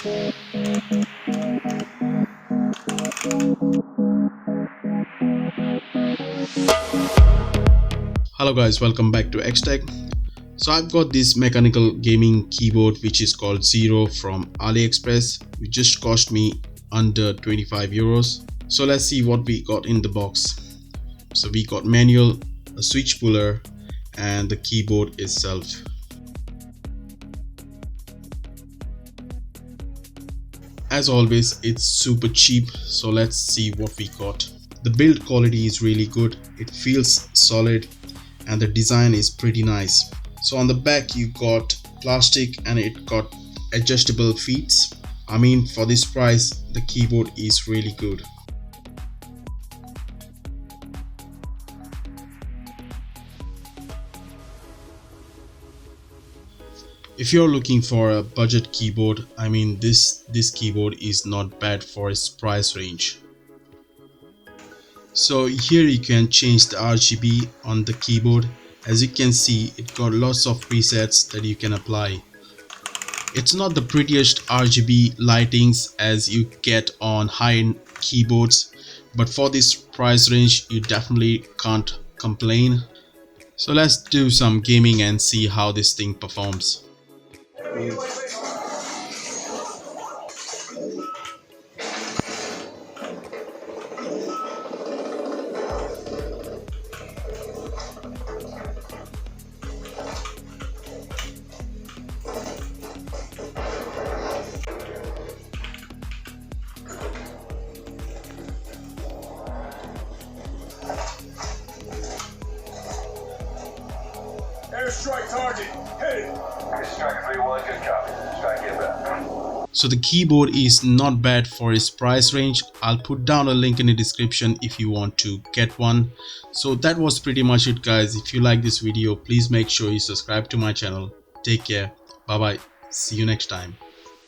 Hello guys, welcome back to XTech. So I've got this mechanical gaming keyboard which is called Zero from AliExpress, which just cost me under 25 euros. So let's see what we got in the box. So we got manual, a switch puller, and the keyboard itself. As always, it's super cheap, so let's see what we got. The build quality is really good, it feels solid, and the design is pretty nice. So on the back you got plastic and it got adjustable feet. I mean, for this price the keyboard is really good. If you're looking for a budget keyboard, I mean this keyboard is not bad for its price range. So here you can change the RGB on the keyboard. As you can see, it got lots of presets that you can apply. It's not the prettiest RGB lightings as you get on high-end keyboards, but for this price range you definitely can't complain. So let's do some gaming and see how this thing performs. Airstrike target, hit it! Strike 3-1, good copy. Strike inbound. So the keyboard is not bad for its price range. I'll put down a link in the description if you want to get one. So that was pretty much it guys. If you like this video, please make sure you subscribe to my channel. Take care. Bye bye. See you next time.